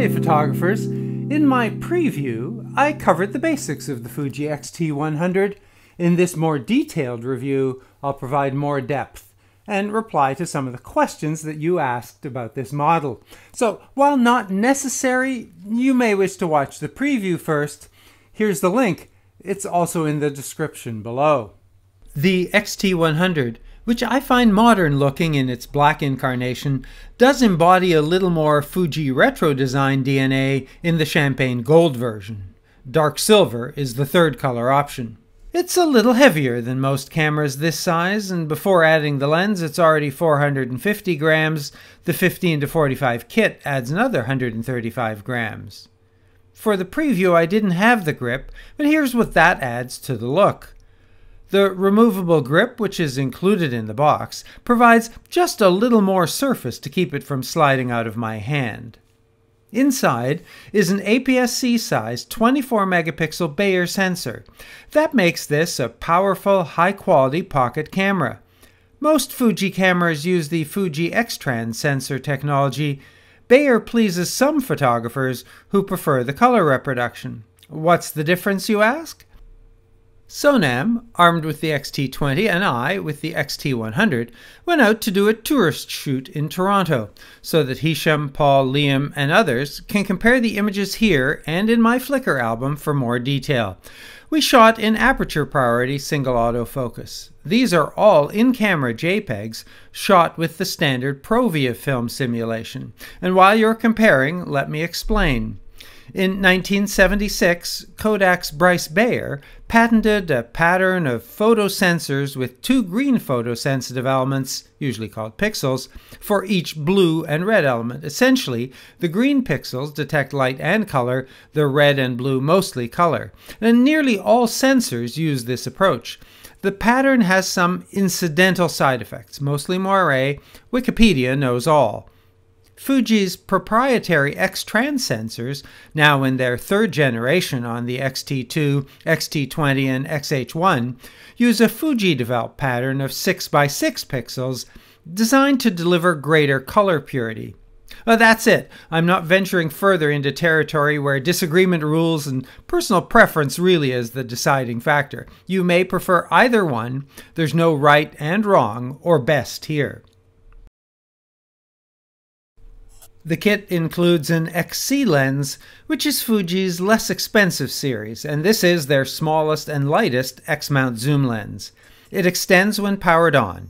Hey photographers, in my preview I covered the basics of the Fuji X-T100. In this more detailed review I'll provide more depth and reply to some of the questions that you asked about this model. So while not necessary, you may wish to watch the preview first. Here's the link. It's also in the description below. The X-T100, which I find modern looking in its black incarnation, does embody a little more Fuji retro design DNA in the champagne gold version. Dark silver is the third color option. It's a little heavier than most cameras this size, and before adding the lens it's already 450 grams. The 15 to 45 kit adds another 135 grams. For the preview I didn't have the grip, but here's what that adds to the look. The removable grip, which is included in the box, provides just a little more surface to keep it from sliding out of my hand. Inside is an APS-C size 24 megapixel Bayer sensor. That makes this a powerful, high-quality pocket camera. Most Fuji cameras use the Fuji X-Trans sensor technology. Bayer pleases some photographers who prefer the color reproduction. What's the difference, you ask? Sonam, armed with the X-T20, and I, with the X-T100, went out to do a tourist shoot in Toronto, so that Hisham, Paul, Liam, and others can compare the images here and in my Flickr album for more detail. We shot in aperture priority single autofocus. These are all in-camera JPEGs shot with the standard Provia film simulation. And while you're comparing, let me explain. In 1976, Kodak's Bryce Bayer patented a pattern of photosensors with two green photosensitive elements, usually called pixels, for each blue and red element. Essentially, the green pixels detect light and color, the red and blue mostly color. And nearly all sensors use this approach. The pattern has some incidental side effects, mostly moiré. Wikipedia knows all. Fuji's proprietary X-Trans sensors, now in their third generation on the X-T2, X-T20, and X-H1, use a Fuji-developed pattern of 6x6 pixels designed to deliver greater color purity. That's it. I'm not venturing further into territory where disagreement rules and personal preference really is the deciding factor. You may prefer either one. There's no right and wrong or best here. The kit includes an XC lens, which is Fuji's less expensive series, and this is their smallest and lightest X-mount zoom lens. It extends when powered on.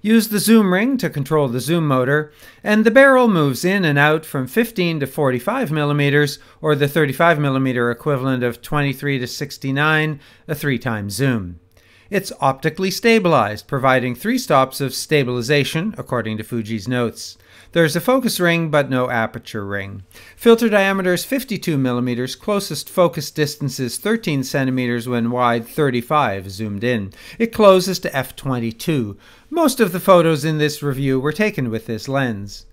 Use the zoom ring to control the zoom motor, and the barrel moves in and out from 15 to 45 mm, or the 35 mm equivalent of 23 to 69, a 3x zoom. It's optically stabilized, providing 3 stops of stabilization, according to Fuji's notes. There's a focus ring, but no aperture ring. Filter diameter is 52 mm, closest focus distance is 13 cm when wide, 35 zoomed in. It closes to f/22. Most of the photos in this review were taken with this lens.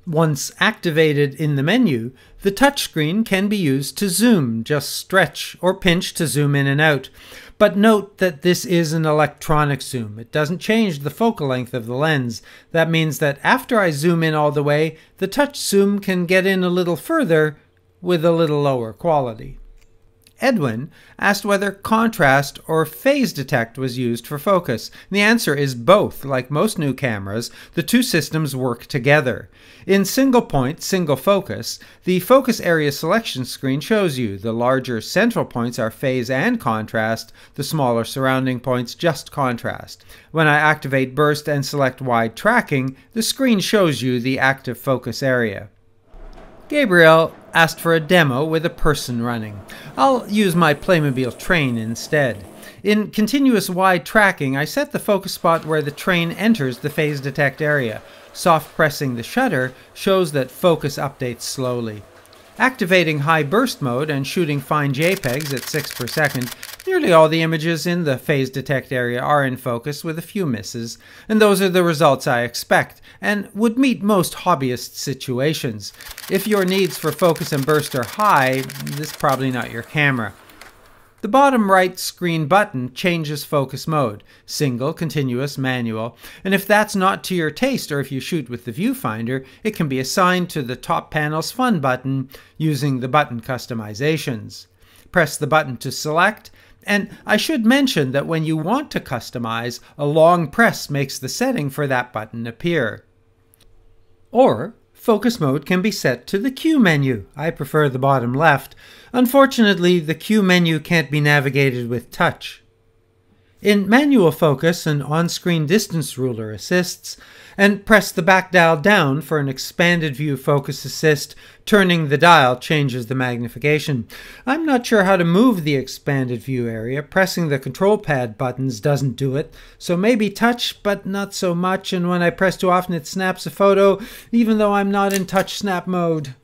Once activated in the menu, the touchscreen can be used to zoom, just stretch or pinch to zoom in and out. But note that this is an electronic zoom. It doesn't change the focal length of the lens. That means that after I zoom in all the way, the touch zoom can get in a little further with a little lower quality. Edwin asked whether contrast or phase detect was used for focus. The answer is both. Like most new cameras, the two systems work together. In single point, single focus, the focus area selection screen shows you the larger central points are phase and contrast, the smaller surrounding points just contrast. When I activate burst and select wide tracking, the screen shows you the active focus area. Gabriel asked for a demo with a person running. I'll use my Playmobil train instead. In continuous wide tracking, I set the focus spot where the train enters the phase detect area. Soft pressing the shutter shows that focus updates slowly. Activating high burst mode and shooting fine JPEGs at 6 per second, nearly all the images in the phase detect area are in focus with a few misses, and those are the results I expect, and would meet most hobbyist situations. If your needs for focus and burst are high, this is probably not your camera. The bottom right screen button changes focus mode, single, continuous, manual, and if that's not to your taste or if you shoot with the viewfinder, it can be assigned to the top panel's Fun button using the button customizations. Press the button to select, and I should mention that when you want to customize, a long press makes the setting for that button appear. Or focus mode can be set to the Q menu. I prefer the bottom left. Unfortunately, the Q menu can't be navigated with touch. In manual focus, an on-screen distance ruler assists, and press the back dial down for an expanded view focus assist. Turning the dial changes the magnification. I'm not sure how to move the expanded view area. Pressing the control pad buttons doesn't do it, so maybe touch, but not so much, and when I press too often it snaps a photo, even though I'm not in touch snap mode.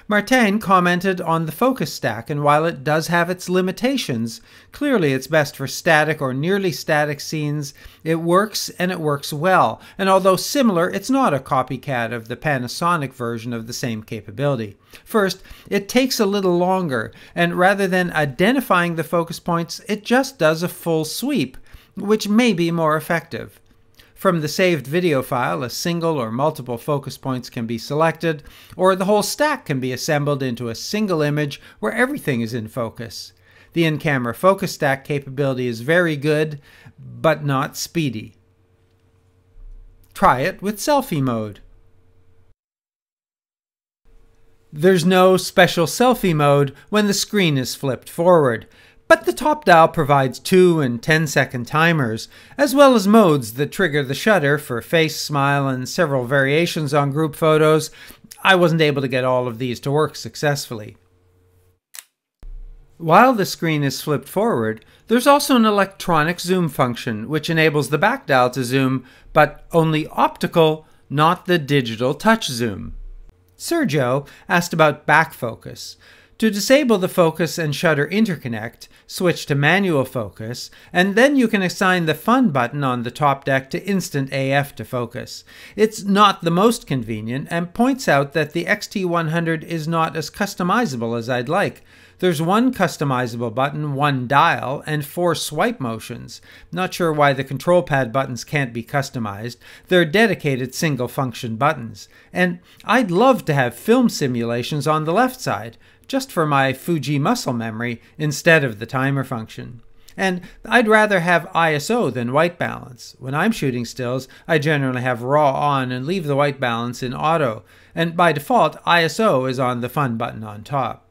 Maarten commented on the focus stack, and while it does have its limitations, clearly it's best for static or nearly static scenes. It works, and it works well, and although similar, it's not a copycat of the Panasonic version of the same capability. First, it takes a little longer, and rather than identifying the focus points, it just does a full sweep, which may be more effective. From the saved video file, a single or multiple focus points can be selected, or the whole stack can be assembled into a single image where everything is in focus. The in-camera focus stack capability is very good, but not speedy. Try it with selfie mode. There's no special selfie mode when the screen is flipped forward, but the top dial provides 2 and 10-second timers, as well as modes that trigger the shutter for face, smile, and several variations on group photos. I wasn't able to get all of these to work successfully. While the screen is flipped forward, there's also an electronic zoom function, which enables the back dial to zoom, but only optical, not the digital touch zoom. Sergio asked about back focus. To disable the focus and shutter interconnect, switch to manual focus, and then you can assign the Fun button on the top deck to instant AF to focus. It's not the most convenient, and points out that the X-T100 is not as customizable as I'd like. There's one customizable button, one dial, and 4 swipe motions. Not sure why the control pad buttons can't be customized. They're dedicated single function buttons. And I'd love to have film simulations on the left side, just for my Fuji muscle memory instead of the timer function. And I'd rather have ISO than white balance. When I'm shooting stills, I generally have RAW on and leave the white balance in auto, and by default ISO is on the Fun button on top.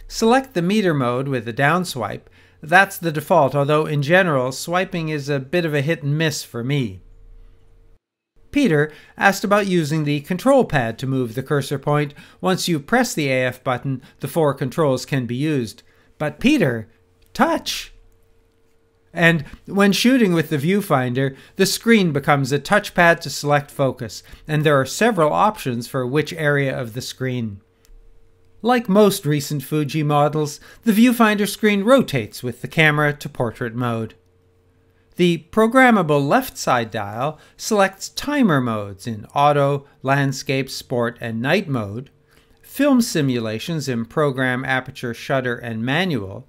Select the meter mode with the down swipe. That's the default, although in general swiping is a bit of a hit and miss for me. Peter asked about using the control pad to move the cursor point. Once you press the AF button, the 4 controls can be used. But Peter, touch! And when shooting with the viewfinder, the screen becomes a touchpad to select focus, and there are several options for which area of the screen. Like most recent Fuji models, the viewfinder screen rotates with the camera to portrait mode. The programmable left side dial selects timer modes in auto, landscape, sport, and night mode, film simulations in program, aperture, shutter, and manual,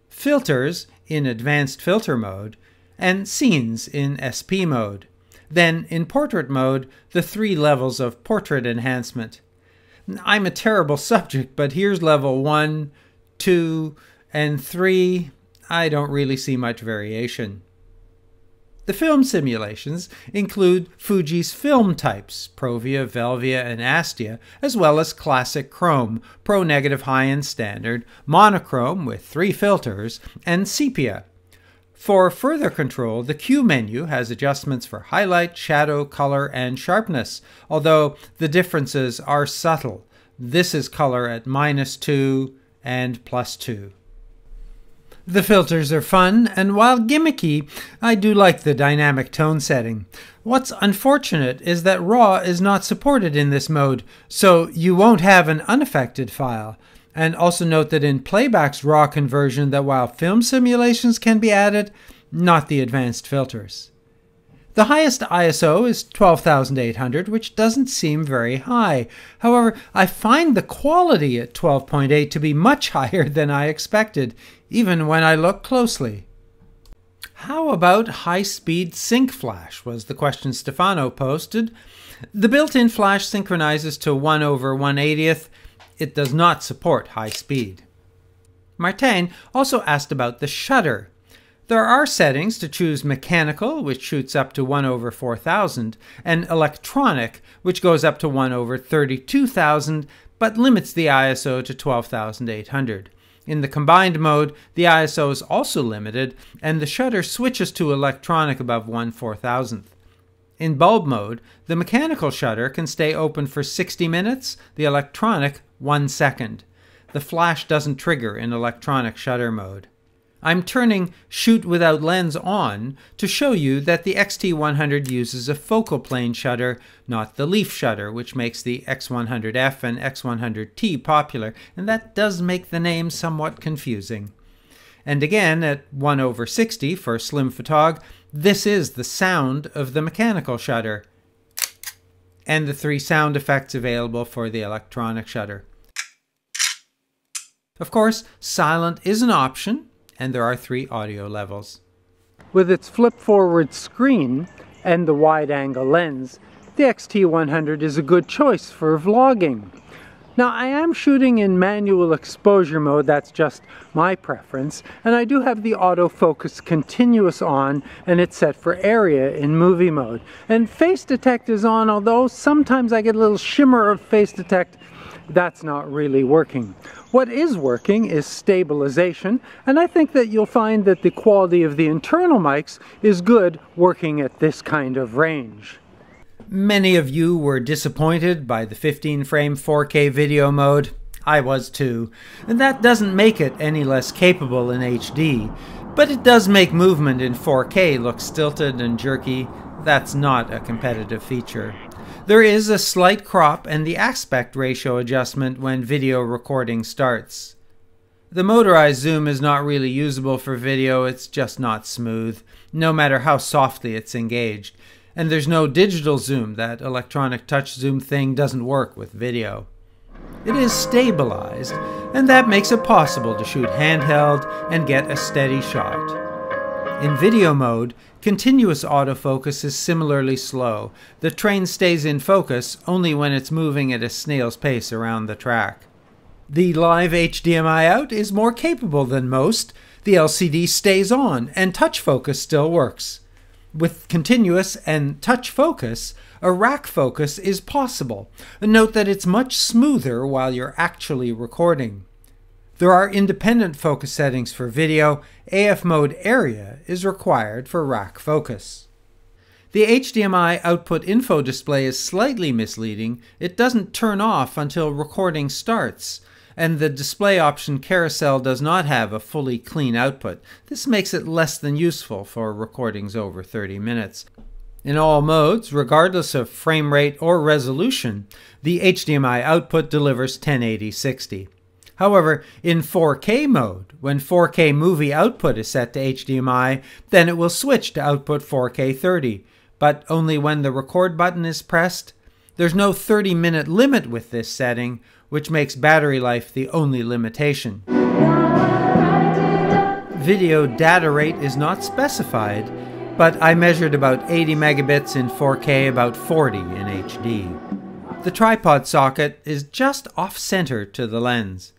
filters in advanced filter mode, and scenes in SP mode. Then, in portrait mode, the 3 levels of portrait enhancement. I'm a terrible subject, but here's level 1, 2, and 3. I don't really see much variation. The film simulations include Fuji's film types, Provia, Velvia, and Astia, as well as classic chrome, Pro Negative High and Standard, monochrome with 3 filters, and sepia. For further control, the Q menu has adjustments for highlight, shadow, color, and sharpness, although the differences are subtle. This is color at -2 and +2. The filters are fun, and while gimmicky, I do like the dynamic tone setting. What's unfortunate is that RAW is not supported in this mode, so you won't have an unaffected file. And also note that in Playback's RAW conversion that while film simulations can be added, not the advanced filters. The highest ISO is 12,800, which doesn't seem very high. However, I find the quality at 12.8 to be much higher than I expected, even when I look closely. How about high-speed sync flash, was the question Stefano posted. The built-in flash synchronizes to 1/180th. It does not support high speed. Maarten also asked about the shutter. There are settings to choose mechanical, which shoots up to 1/4000, and electronic, which goes up to 1/32,000, but limits the ISO to 12,800. In the combined mode, the ISO is also limited, and the shutter switches to electronic above 1/4000th. In bulb mode, the mechanical shutter can stay open for 60 minutes, the electronic 1 second. The flash doesn't trigger in electronic shutter mode. I'm turning Shoot Without Lens on to show you that the X-T100 uses a focal plane shutter, not the leaf shutter, which makes the X100F and X100T popular, and that does make the name somewhat confusing. And again, at 1/60 for slim photog, this is the sound of the mechanical shutter, and the 3 sound effects available for the electronic shutter. Of course, silent is an option, and there are 3 audio levels. With its flip-forward screen and the wide-angle lens, the X-T100 is a good choice for vlogging. Now, I am shooting in manual exposure mode, that's just my preference, and I do have the autofocus continuous on, and it's set for area in movie mode. And face detect is on, although sometimes I get a little shimmer of face detect. That's not really working. What is working is stabilization, and I think that you'll find that the quality of the internal mics is good working at this kind of range. Many of you were disappointed by the 15-frame 4K video mode. I was too. And that doesn't make it any less capable in HD, but it does make movement in 4K look stilted and jerky. That's not a competitive feature. There is a slight crop and the aspect ratio adjustment when video recording starts. The motorized zoom is not really usable for video, it's just not smooth, no matter how softly it's engaged. And there's no digital zoom, that electronic touch zoom thing doesn't work with video. It is stabilized, and that makes it possible to shoot handheld and get a steady shot. In video mode, continuous autofocus is similarly slow. The train stays in focus only when it's moving at a snail's pace around the track. The live HDMI out is more capable than most. The LCD stays on, and touch focus still works. With continuous and touch focus, a rack focus is possible. Note that it's much smoother while you're actually recording. There are independent focus settings for video. AF mode area is required for rack focus. The HDMI output info display is slightly misleading. It doesn't turn off until recording starts, and the display option carousel does not have a fully clean output. This makes it less than useful for recordings over 30 minutes. In all modes, regardless of frame rate or resolution, the HDMI output delivers 1080/60. However, in 4K mode, when 4K movie output is set to HDMI, then it will switch to output 4K 30, but only when the record button is pressed. There's no 30-minute limit with this setting, which makes battery life the only limitation. Video data rate is not specified, but I measured about 80 megabits in 4K, about 40 in HD. The tripod socket is just off-center to the lens.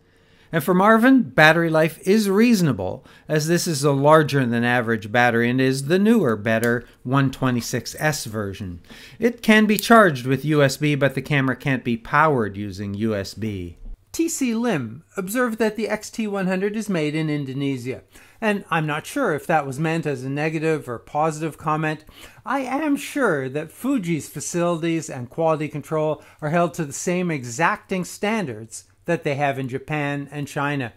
And for Marvin, battery life is reasonable, as this is a larger than average battery and is the newer, better 126S version. It can be charged with USB, but the camera can't be powered using USB. TC Lim observed that the X-T100 is made in Indonesia, and I'm not sure if that was meant as a negative or positive comment. I am sure that Fuji's facilities and quality control are held to the same exacting standards that they have in Japan and China.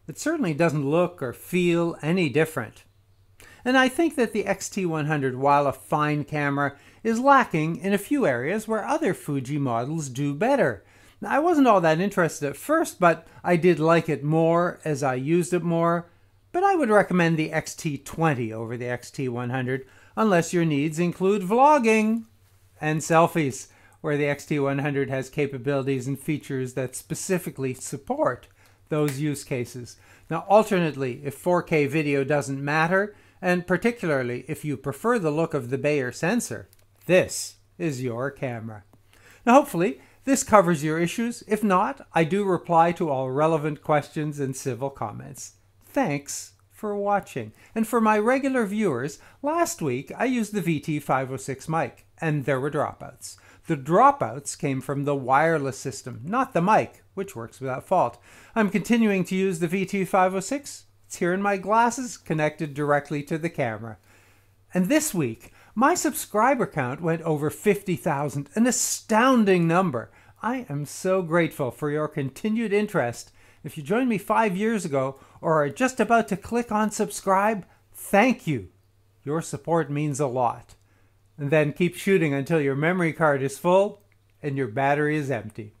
It certainly doesn't look or feel any different. And I think that the X-T100, while a fine camera, is lacking in a few areas where other Fuji models do better. Now, I wasn't all that interested at first, but I did like it more as I used it more. But I would recommend the X-T20 over the X-T100 unless your needs include vlogging and selfies, where the X-T100 has capabilities and features that specifically support those use cases. Now, alternately, if 4K video doesn't matter, and particularly if you prefer the look of the Bayer sensor, this is your camera. Now, hopefully, this covers your issues. If not, I do reply to all relevant questions and civil comments. Thanks for watching. And for my regular viewers, last week I used the VT506 mic, and there were dropouts. The dropouts came from the wireless system, not the mic, which works without fault. I'm continuing to use the VT506. It's here in my glasses, connected directly to the camera. And this week, my subscriber count went over 50,000, an astounding number. I am so grateful for your continued interest. If you joined me 5 years ago or are just about to click on subscribe, thank you. Your support means a lot. And then keep shooting until your memory card is full and your battery is empty.